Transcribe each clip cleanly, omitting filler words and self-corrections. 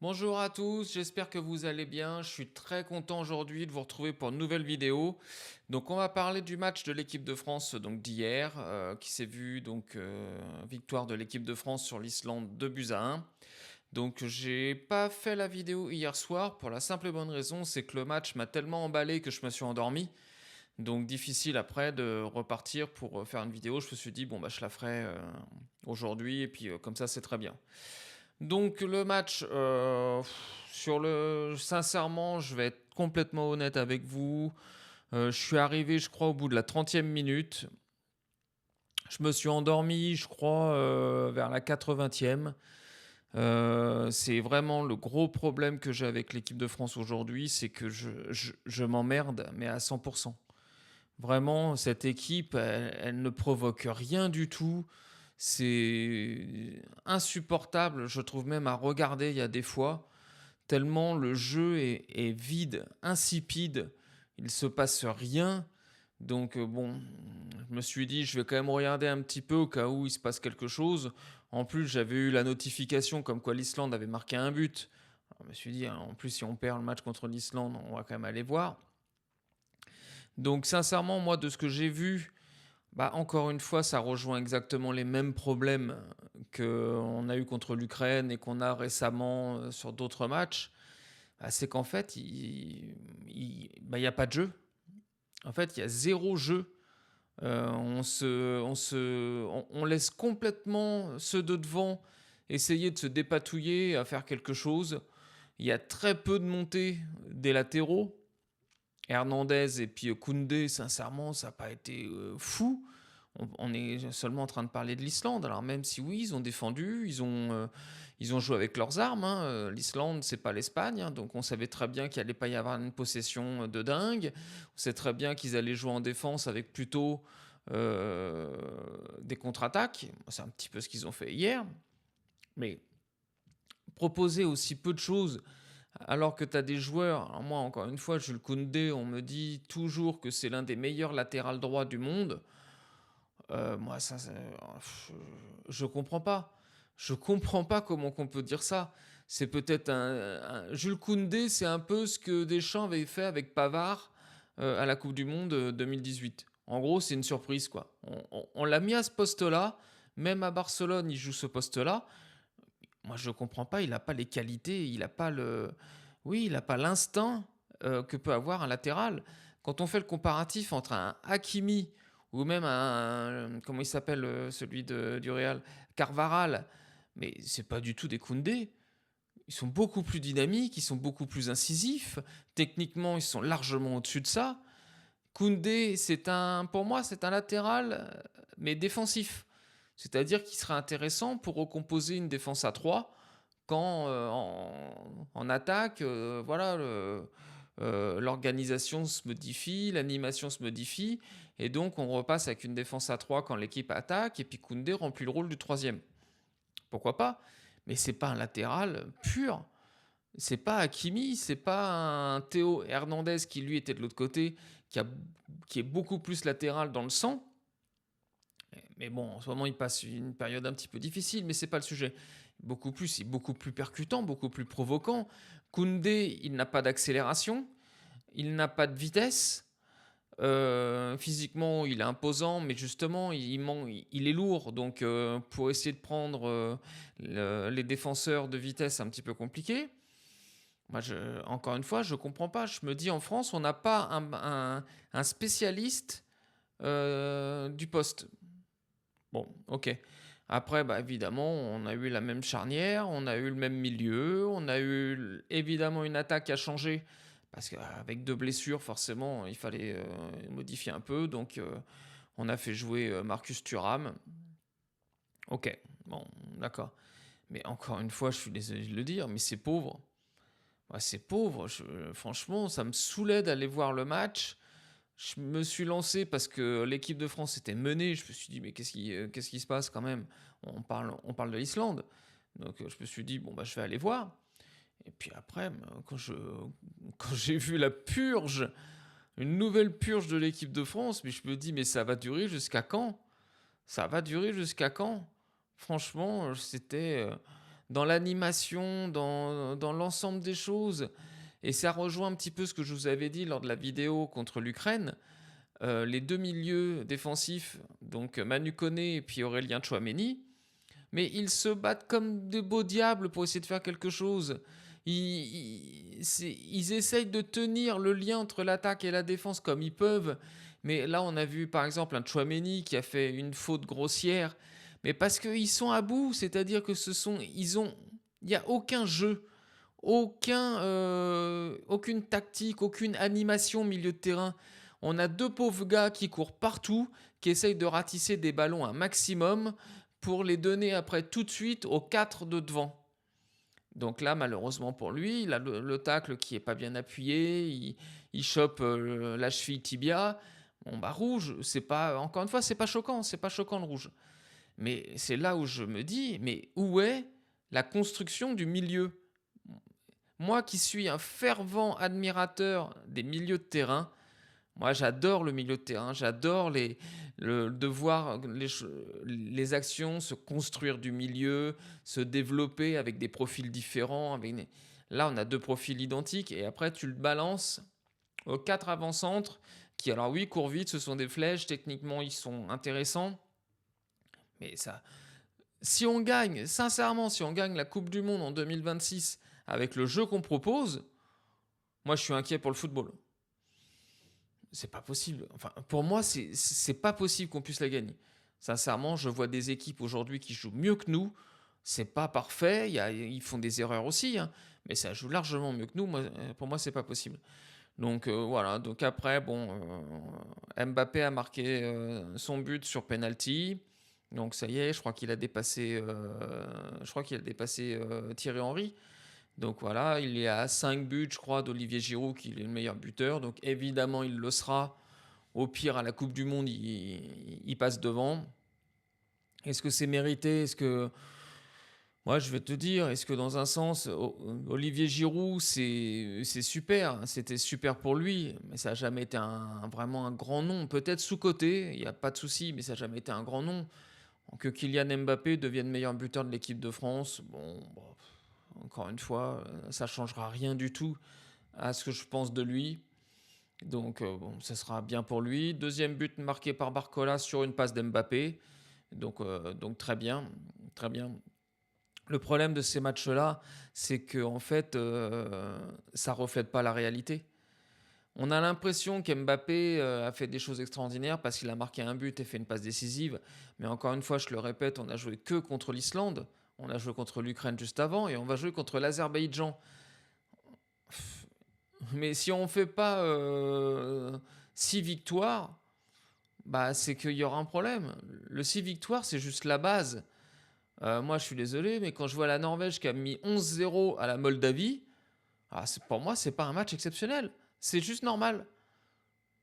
Bonjour à tous, j'espère que vous allez bien. Je suis très content aujourd'hui de vous retrouver pour une nouvelle vidéo. Donc on va parler du match de l'équipe de France donc d'hier, qui s'est vu donc victoire de l'équipe de France sur l'Islande 2-1. Donc j'ai pas fait la vidéo hier soir pour la simple et bonne raison, c'est que le match m'a tellement emballé que je me suis endormi. Donc difficile après de repartir pour faire une vidéo. Je me suis dit bon bah je la ferai aujourd'hui et puis comme ça c'est très bien. Donc le match, sincèrement, je vais être complètement honnête avec vous, je suis arrivé, je crois, au bout de la 30e minute. Je me suis endormi, je crois, vers la 80e. C'est vraiment le gros problème que j'ai avec l'équipe de France aujourd'hui, c'est que je m'emmerde, mais à 100. Vraiment, cette équipe, elle ne provoque rien du tout. C'est insupportable, je trouve même à regarder, il y a des fois, tellement le jeu est vide, insipide, il se passe rien. Donc bon, je me suis dit: «Je vais quand même regarder un petit peu au cas où il se passe quelque chose». En plus, j'avais eu la notification comme quoi l'Islande avait marqué un but. Alors je me suis dit: «Hein, en plus, si on perd le match contre l'Islande, on va quand même aller voir». Donc sincèrement, moi, de ce que j'ai vu, bah, encore une fois, ça rejoint exactement les mêmes problèmes qu'on a eu contre l'Ukraine et qu'on a récemment, sur d'autres matchs. Bah, c'est qu'en fait, il y a pas de jeu. En fait, il y a zéro jeu. On laisse complètement ceux de devant essayer de se dépatouiller à faire quelque chose. Il y a très peu de montées des latéraux. Hernandez et puis Koundé, sincèrement, ça n'a pas été fou. On est seulement en train de parler de l'Islande. Alors même si oui, ils ont défendu, ils ont joué avec leurs armes, hein. L'Islande, c'est pas l'Espagne, hein, donc on savait très bien qu'il allait pas y avoir une possession de dingue. On sait très bien qu'ils allaient jouer en défense avec plutôt euh, des contre-attaques. C'est un petit peu ce qu'ils ont fait hier. Mais proposer aussi peu de choses alors que tu as des joueurs, alors moi encore une fois, Jules Koundé, on me dit toujours que c'est l'un des meilleurs latérales droits du monde. Moi, je comprends pas. Je comprends pas comment qu'on peut dire ça. C'est peut-être Jules Koundé, c'est un peu ce que Deschamps avait fait avec Pavard à la Coupe du Monde 2018. En gros, c'est une surprise, quoi. On l'a mis à ce poste-là. Même à Barcelone, il joue ce poste-là. Moi, je comprends pas. Il n'a pas les qualités. Il n'a pas le. Oui, il n'a pas l'instinct que peut avoir un latéral. Quand on fait le comparatif entre un Hakimi ou même un, comment il s'appelle celui du Real, Carvaral, mais c'est pas du tout des Koundé. Ils sont beaucoup plus dynamiques, ils sont beaucoup plus incisifs. Techniquement, ils sont largement au-dessus de ça. Koundé, pour moi, c'est un latéral, mais défensif. C'est-à-dire qu'il serait intéressant pour recomposer une défense à 3 quand en attaque, voilà, l'organisation se modifie, l'animation se modifie, et donc on repasse avec une défense à 3 quand l'équipe attaque, et puis Koundé remplit le rôle du troisième. Pourquoi pas? Mais c'est pas un latéral pur. C'est pas Hakimi, c'est pas un Théo Hernandez qui lui était de l'autre côté, qui, a, qui est beaucoup plus latéral dans le sang. Mais bon, en ce moment, il passe une période un petit peu difficile, mais c'est pas le sujet. Il est beaucoup plus percutant, beaucoup plus provoquant. Koundé, il n'a pas d'accélération, il n'a pas de vitesse. Physiquement, il est imposant, mais justement, il est lourd. Donc, pour essayer de prendre les défenseurs de vitesse, c'est un petit peu compliqué. Moi, encore une fois, je comprends pas. Je me dis, en France, on n'a pas un spécialiste du poste. Bon, ok. Après, bah, évidemment, on a eu la même charnière, on a eu le même milieu, on a eu évidemment une attaque à changer, parce qu'avec deux blessures, forcément, il fallait modifier un peu. Donc, on a fait jouer Marcus Thuram. Ok, bon, d'accord. Mais encore une fois, je suis désolé de le dire, mais c'est pauvre. Ouais, c'est pauvre. Franchement, ça me saoulait d'aller voir le match. Je me suis lancé parce que l'équipe de France était menée. Je me suis dit, mais qu'est-ce qui se passe quand même? On parle de l'Islande. Donc je me suis dit, bon, bah, je vais aller voir. Et puis après, quand j'ai vu la purge, une nouvelle purge de l'équipe de France, mais je me dis, mais ça va durer jusqu'à quand? Ça va durer jusqu'à quand? Franchement, c'était. dans l'animation, dans l'ensemble des choses. Et ça rejoint un petit peu ce que je vous avais dit lors de la vidéo contre l'Ukraine. Les deux milieux défensifs, donc Manu Koné et puis Aurélien Tchouaméni, mais ils se battent comme des beaux diables pour essayer de faire quelque chose. Ils essayent de tenir le lien entre l'attaque et la défense comme ils peuvent. Mais là, on a vu par exemple un Tchouaméni qui a fait une faute grossière. Mais parce qu'ils sont à bout, c'est-à-dire que il n'y a aucun jeu, aucune tactique, aucune animation au milieu de terrain. On a deux pauvres gars qui courent partout, qui essayent de ratisser des ballons un maximum pour les donner après tout de suite aux 4 de devant. Donc là, malheureusement pour lui, il a le tacle qui est pas bien appuyé, il chope la cheville tibia. Bon bah rouge, c'est pas, encore une fois, c'est pas choquant le rouge. Mais c'est là où je me dis, mais où est la construction du milieu? Moi qui suis un fervent admirateur des milieux de terrain, moi, j'adore le milieu de terrain, j'adore de voir les actions se construire du milieu, se développer avec des profils différents. Là, on a deux profils identiques et après, tu le balances aux quatre avant-centres qui, alors oui, courent vite, ce sont des flèches, techniquement, ils sont intéressants. Mais ça, si on gagne, sincèrement, si on gagne la Coupe du Monde en 2026 avec le jeu qu'on propose, moi, je suis inquiet pour le football. C'est pas possible. Enfin, pour moi, c'est pas possible qu'on puisse la gagner. Sincèrement, je vois des équipes aujourd'hui qui jouent mieux que nous. C'est pas parfait. Ils font des erreurs aussi, hein, mais ça joue largement mieux que nous. Moi, pour moi, c'est pas possible. Donc voilà. Donc après, bon, Mbappé a marqué son but sur penalty. Donc ça y est, je crois qu'il a dépassé. Thierry Henry. Donc voilà, il est à 5 buts, je crois, d'Olivier Giroud, qui est le meilleur buteur. Donc évidemment, il le sera. Au pire, à la Coupe du Monde, il passe devant. Est-ce que c'est mérité? Est-ce que. Moi, je vais te dire, est-ce que dans un sens, Olivier Giroud, c'est super. C'était super pour lui, mais ça n'a jamais été vraiment un grand nom. Peut-être sous-coté, il n'y a pas de souci, mais ça n'a jamais été un grand nom. Que Kylian Mbappé devienne meilleur buteur de l'équipe de France, bon, encore une fois, ça ne changera rien du tout à ce que je pense de lui. Donc, bon, ça sera bien pour lui. Deuxième but marqué par Barcola sur une passe d'Mbappé. Donc très bien, très bien. Le problème de ces matchs-là, c'est que en fait, ça reflète pas la réalité. On a l'impression qu'Mbappé a fait des choses extraordinaires parce qu'il a marqué un but et fait une passe décisive. Mais encore une fois, je le répète, on a joué que contre l'Islande. On a joué contre l'Ukraine juste avant et on va jouer contre l'Azerbaïdjan. Mais si on ne fait pas 6 victoires, bah, c'est qu'il y aura un problème. Le 6 victoires, c'est juste la base. Moi, je suis désolé, mais quand je vois la Norvège qui a mis 11-0 à la Moldavie, pour moi, c'est pas un match exceptionnel. C'est juste normal.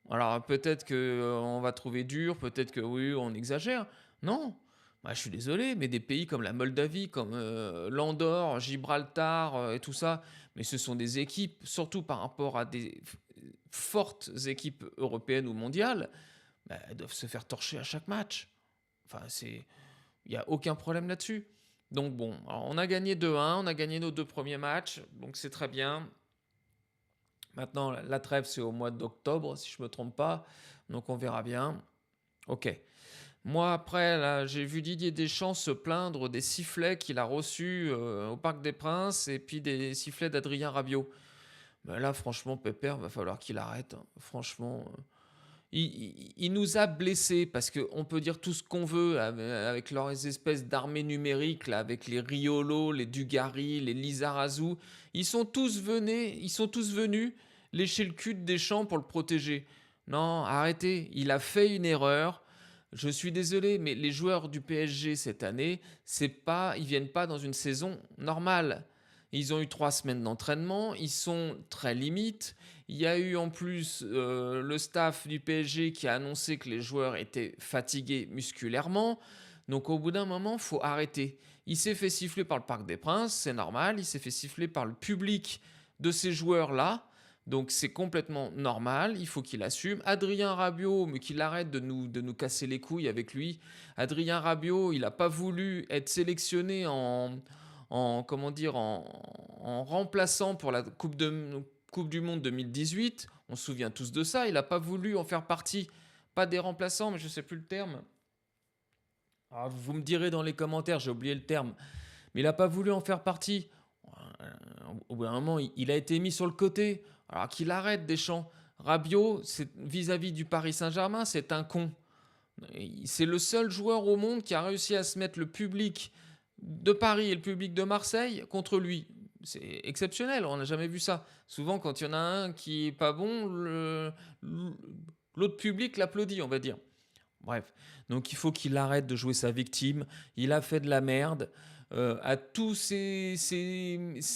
Alors, peut-être qu'on va trouver dur, peut-être que oui, on exagère. Non. Bah, je suis désolé, mais des pays comme la Moldavie, comme l'Andorre, Gibraltar et tout ça, mais ce sont des équipes, surtout par rapport à des fortes équipes européennes ou mondiales, bah, elles doivent se faire torcher à chaque match. Enfin, il n'y a aucun problème là-dessus. Donc bon, alors on a gagné 2-1, on a gagné nos deux premiers matchs, donc c'est très bien. Maintenant, la trêve, c'est au mois d'octobre, si je ne me trompe pas. Donc on verra bien. Ok. Moi, après, là, j'ai vu Didier Deschamps se plaindre des sifflets qu'il a reçus au Parc des Princes et puis des sifflets d'Adrien Rabiot. Ben là, franchement, Pépère, va falloir qu'il arrête, hein. Franchement, il nous a blessés parce qu'on peut dire tout ce qu'on veut avec leurs espèces d'armées numériques, là, avec les Riolo, les Dugarry, les Lizarazu. Ils sont tous venus lécher le cul de Deschamps pour le protéger. Non, arrêtez, il a fait une erreur. Je suis désolé, mais les joueurs du PSG cette année, ils viennent pas dans une saison normale. Ils ont eu 3 semaines d'entraînement, ils sont très limites. Il y a eu en plus le staff du PSG qui a annoncé que les joueurs étaient fatigués musculairement. Donc au bout d'un moment, il faut arrêter. Il s'est fait siffler par le Parc des Princes, c'est normal. Il s'est fait siffler par le public de ces joueurs-là. Donc c'est complètement normal, il faut qu'il assume. Adrien Rabiot, mais qu'il arrête de nous casser les couilles avec lui. Adrien Rabiot, il n'a pas voulu être sélectionné comment dire, en remplaçant pour la Coupe du Monde 2018. On se souvient tous de ça. Il n'a pas voulu en faire partie. Pas des remplaçants, mais je ne sais plus le terme. Alors, vous me direz dans les commentaires, j'ai oublié le terme. Mais il n'a pas voulu en faire partie. Au bout d'un moment, il a été mis sur le côté. Alors qu'il arrête Deschamps. Rabiot, vis-à-vis du Paris Saint-Germain, c'est un con. C'est le seul joueur au monde qui a réussi à se mettre le public de Paris et le public de Marseille contre lui. C'est exceptionnel, on n'a jamais vu ça. Souvent, quand il y en a un qui est pas bon, l'autre public l'applaudit, on va dire. Bref, donc il faut qu'il arrête de jouer sa victime. Il a fait de la merde. À tous ces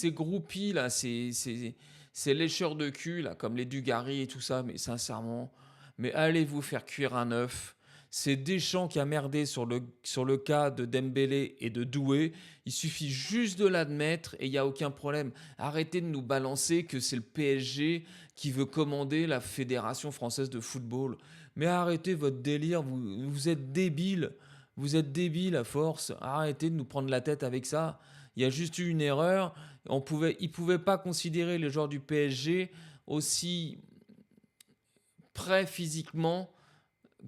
groupies, là, ces lécheurs de cul, là, comme les Dugarry et tout ça, mais sincèrement, mais allez vous faire cuire un œuf. C'est Deschamps qui a merdé sur le cas de Dembélé et de Doué. Il suffit juste de l'admettre et il n'y a aucun problème. Arrêtez de nous balancer que c'est le PSG qui veut commander la Fédération française de football. Mais arrêtez votre délire, vous êtes débiles. Vous êtes débiles à force. Arrêtez de nous prendre la tête avec ça. Il y a juste eu une erreur. Ils ne pouvaient pas considérer les joueurs du PSG aussi prêts physiquement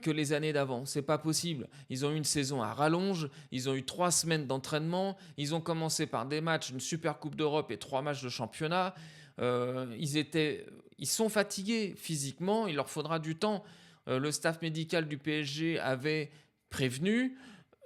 que les années d'avant. C'est pas possible. Ils ont eu une saison à rallonge, ils ont eu 3 semaines d'entraînement, ils ont commencé par des matchs, une super Coupe d'Europe et 3 matchs de championnat. Ils sont fatigués physiquement, il leur faudra du temps. Le staff médical du PSG avait prévenu.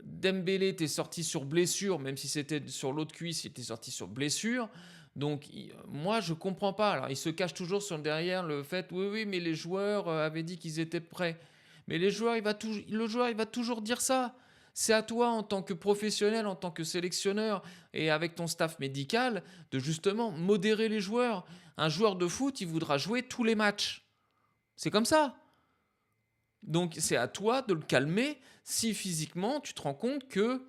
Dembélé était sorti sur blessure, même si c'était sur l'autre cuisse, il était sorti sur blessure. Donc, moi, je comprends pas. Alors, il se cache toujours derrière le fait, oui, mais les joueurs avaient dit qu'ils étaient prêts. Mais le joueur, il va toujours dire ça. C'est à toi, en tant que professionnel, en tant que sélectionneur et avec ton staff médical, de justement modérer les joueurs. Un joueur de foot, il voudra jouer tous les matchs. C'est comme ça. Donc, c'est à toi de le calmer si physiquement, tu te rends compte que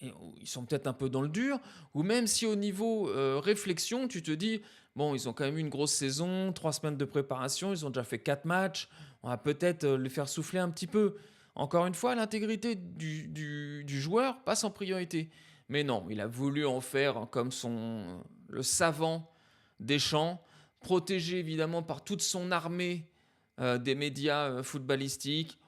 ils sont peut-être un peu dans le dur, ou même si au niveau réflexion, tu te dis, bon, ils ont quand même eu une grosse saison, 3 semaines de préparation, ils ont déjà fait 4 matchs, on va peut-être les faire souffler un petit peu. Encore une fois, l'intégrité du joueur passe en priorité. Mais non, il a voulu en faire comme le savant Deschamps, protégé évidemment par toute son armée des médias footballistiques.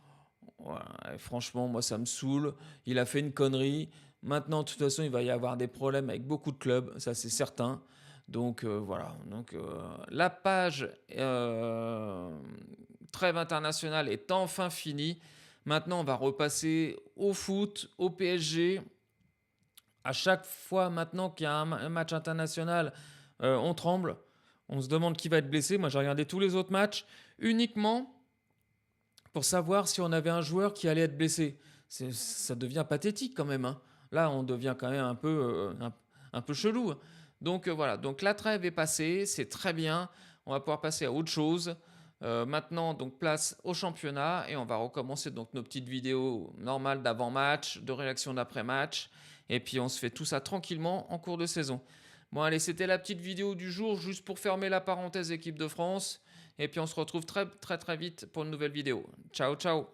Voilà, franchement, moi, ça me saoule. Il a fait une connerie. Maintenant, de toute façon, il va y avoir des problèmes avec beaucoup de clubs, ça c'est certain. Donc voilà. Donc la page trêve internationale est enfin finie. Maintenant, on va repasser au foot, au PSG. À chaque fois maintenant qu'il y a un match international, on tremble. On se demande qui va être blessé. Moi, j'ai regardé tous les autres matchs uniquement pour savoir si on avait un joueur qui allait être blessé. Ça devient pathétique quand même, hein. Là, on devient quand même un peu chelou. Donc voilà, donc la trêve est passée, c'est très bien. On va pouvoir passer à autre chose. Maintenant, donc place au championnat et on va recommencer donc nos petites vidéos normales d'avant-match, de réaction d'après-match. Et puis on se fait tout ça tranquillement en cours de saison. Bon allez, c'était la petite vidéo du jour, juste pour fermer la parenthèse équipe de France. Et puis on se retrouve très très très vite pour une nouvelle vidéo. Ciao ciao.